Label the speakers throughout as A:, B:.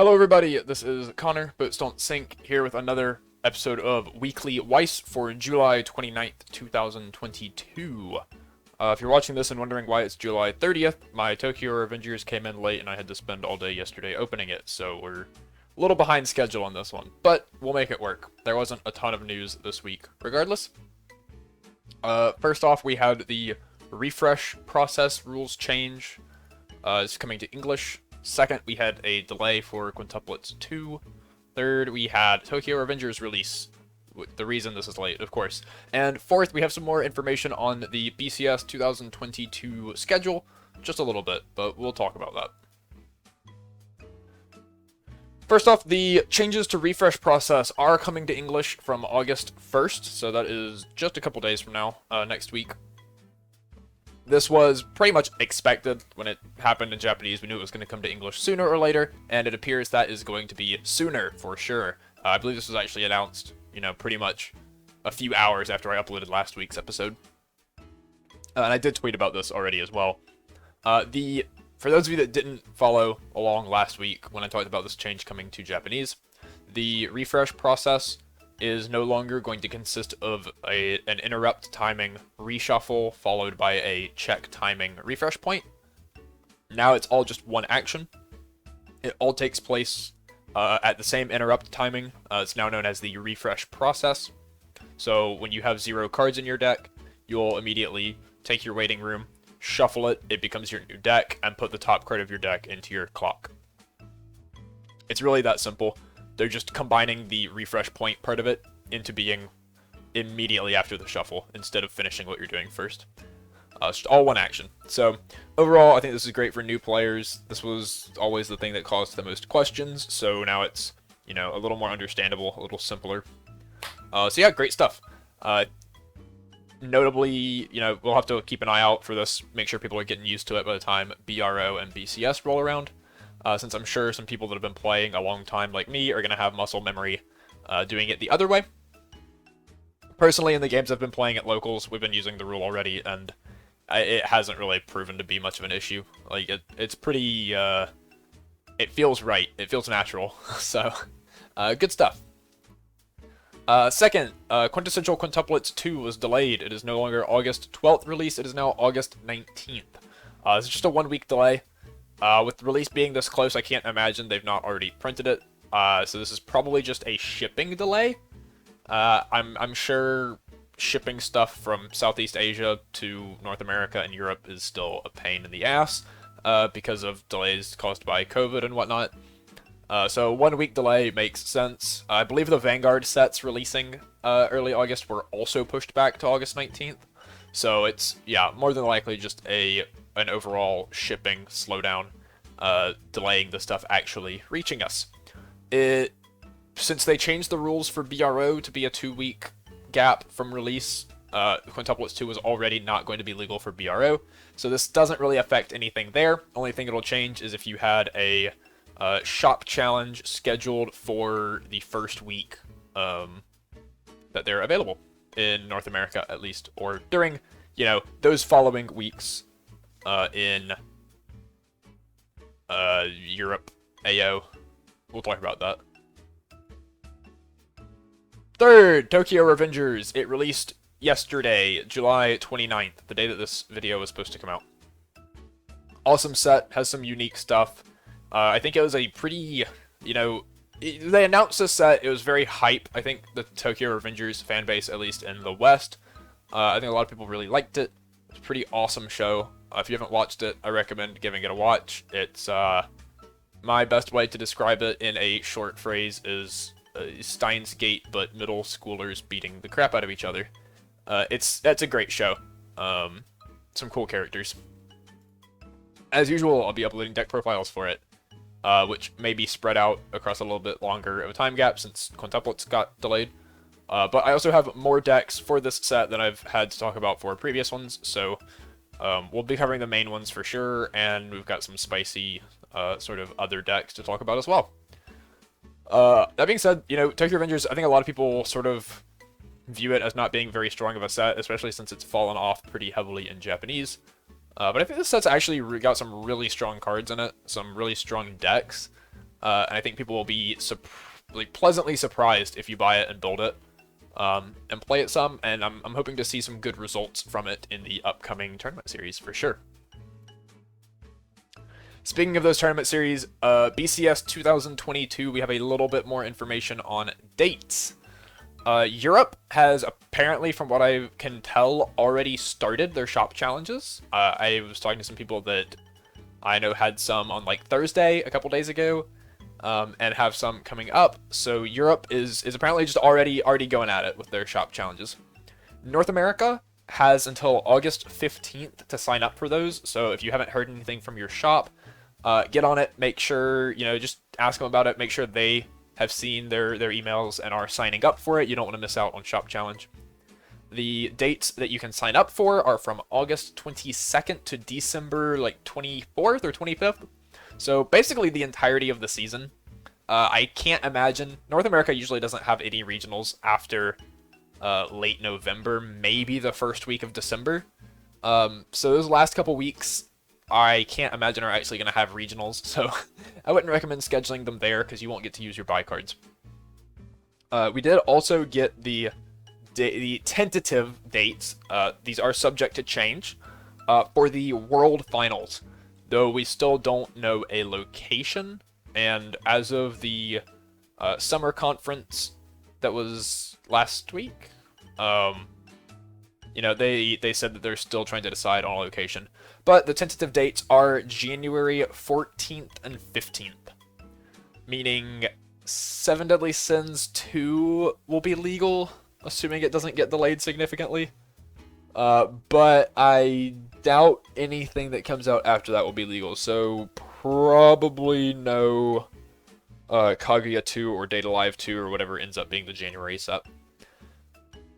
A: Hello everybody, this is Connor, BoatsDon'tSink, here with another episode of Weekly Weiss for July 29th, 2022. If you're watching this and wondering why it's July 30th, my Tokyo Revengers came in late and I had to spend all day yesterday opening it, so we're a little behind schedule on this one, but we'll make it work. There wasn't a ton of news this week, regardless. First off, we had the refresh process rules change. It's coming to English. Second, we had a delay for Quintuplets 2. Third, we had Tokyo Revengers release. The reason this is late, of course. And fourth, we have some more information on the BCS 2022 schedule. Just a little bit, but we'll talk about that. First off, the changes to refresh process are coming to English from August 1st, so that is just a couple days from now, next week. This was pretty much expected when it happened in Japanese. We knew it was going to come to English sooner or later, and it appears that is going to be sooner for sure. I believe this was actually announced, pretty much a few hours after I uploaded last week's episode. And I did tweet about this already as well. For those of you that didn't follow along last week when I talked about this change coming to Japanese, the refresh process is no longer going to consist of an interrupt timing reshuffle followed by a check timing refresh point. Now it's all just one action. It all takes place at the same interrupt timing. It's now known as the refresh process. So when you have 0 cards in your deck, you'll immediately take your waiting room, shuffle it, it becomes your new deck, and put the top card of your deck into your clock. It's really that simple. They're just combining the refresh point part of it into being immediately after the shuffle instead of finishing what you're doing first. It's just all one action. So overall, I think this is great for new players. This was always the thing that caused the most questions, so now it's, a little more understandable, a little simpler. So yeah, great stuff. Notably, we'll have to keep an eye out for this, make sure people are getting used to it by the time BRO and BCS roll around. Since I'm sure some people that have been playing a long time like me are going to have muscle memory doing it the other way. Personally, in the games I've been playing at locals, we've been using the rule already, and it hasn't really proven to be much of an issue. Like, it's pretty, it feels right. It feels natural. So, good stuff. Second, Quintessential Quintuplets 2 was delayed. It is no longer August 12th release, it is now August 19th. It's just a 1-week delay. With the release being this close, I can't imagine they've not already printed it. So this is probably just a shipping delay. I'm sure shipping stuff from Southeast Asia to North America and Europe is still a pain in the ass, because of delays caused by COVID and whatnot. So 1-week delay makes sense. I believe the Vanguard sets releasing early August were also pushed back to August 19th. So it's, yeah, more than likely just an overall shipping slowdown, delaying the stuff actually reaching us. Since they changed the rules for BRO to be a 2-week gap from release, Quintuplets 2 was already not going to be legal for BRO, so this doesn't really affect anything there. Only thing it'll change is if you had a shop challenge scheduled for the first week that they're available in North America, at least, or during, those following weeks in Europe, AO. We'll talk about that. Third, Tokyo Revengers. It released yesterday, July 29th, the day that this video was supposed to come out. Awesome set, has some unique stuff. I think it was a pretty, they announced this set, it was very hype. I think the Tokyo Revengers fan base, at least in the West, I think a lot of people really liked it. It's a pretty awesome show. If you haven't watched it, I recommend giving it a watch. It's, my best way to describe it in a short phrase is Steins Gate, but middle schoolers beating the crap out of each other. That's a great show. Some cool characters. As usual, I'll be uploading deck profiles for it, which may be spread out across a little bit longer of a time gap since Quintuplets got delayed. But I also have more decks for this set than I've had to talk about for previous ones, so we'll be covering the main ones for sure, and we've got some spicy sort of other decks to talk about as well. That being said, Tokyo Revengers, I think a lot of people sort of view it as not being very strong of a set, especially since it's fallen off pretty heavily in Japanese. But I think this set's actually got some really strong cards in it, some really strong decks. and I think people will be pleasantly surprised if you buy it and build it, and play it some, and I'm hoping to see some good results from it in the upcoming tournament series for sure. Speaking of those tournament series, BCS 2022, we have a little bit more information on dates. Europe has apparently, from what I can tell, already started their shop challenges. I was talking to some people that I know had some on like Thursday a couple days ago, and have some coming up. So Europe is apparently just already going at it with their shop challenges. North America has until August 15th to sign up for those. So if you haven't heard anything from your shop, get on it. Make sure, just ask them about it. Make sure they have seen their emails and are signing up for it. You don't want to miss out on shop challenge. The dates that you can sign up for are from August 22nd to December 24th or 25th. So basically the entirety of the season. I can't imagine. North America usually doesn't have any regionals after late November, maybe the first week of December. So those last couple weeks, I can't imagine are actually going to have regionals. So I wouldn't recommend scheduling them there because you won't get to use your buy cards. We did also get the tentative dates. These are subject to change for the World Finals, though we still don't know a location. And as of the summer conference that was last week, they said that they're still trying to decide on a location. But the tentative dates are January 14th and 15th, meaning 7 Deadly Sins 2 will be legal, assuming it doesn't get delayed significantly. But I doubt anything that comes out after that will be legal, so probably no Kaguya 2 or Data Live 2 or whatever ends up being the January set.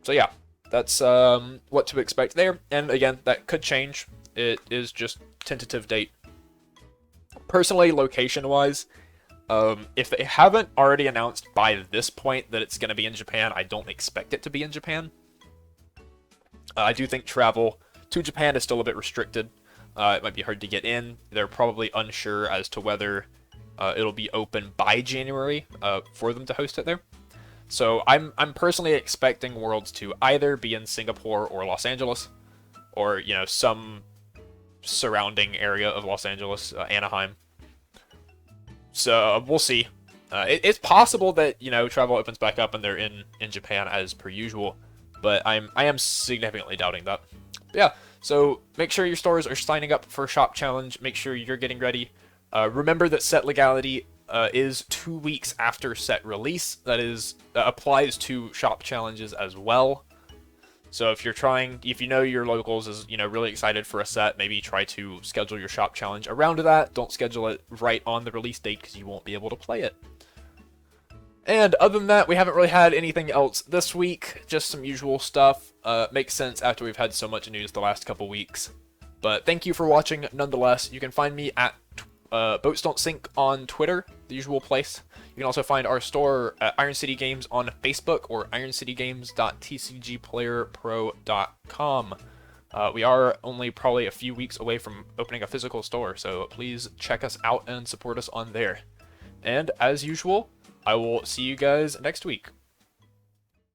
A: So yeah, that's what to expect there. And again, that could change. It is just tentative date. Personally, location-wise, if they haven't already announced by this point that it's going to be in Japan, I don't expect it to be in Japan. I do think travel to Japan is still a bit restricted. It might be hard to get in. They're probably unsure as to whether it'll be open by January for them to host it there. So I'm personally expecting Worlds to either be in Singapore or Los Angeles, or some surrounding area of Los Angeles, Anaheim. So we'll see. It's possible that travel opens back up and they're in Japan as per usual, but I am significantly doubting that. But yeah, so make sure your stores are signing up for Shop Challenge. Make sure you're getting ready. Remember that set legality is 2 weeks after set release. That applies to Shop Challenges as well. So if you know your locals is really excited for a set, maybe try to schedule your Shop Challenge around that. Don't schedule it right on the release date because you won't be able to play it. And other than that, we haven't really had anything else this week. Just some usual stuff. Makes sense after we've had so much news the last couple weeks. But thank you for watching nonetheless. You can find me at BoatsDon'tSink on Twitter, the usual place. You can also find our store at Iron City Games on Facebook or ironcitygames.tcgplayerpro.com. We are only probably a few weeks away from opening a physical store, so please check us out and support us on there. And as usual, I will see you guys next week.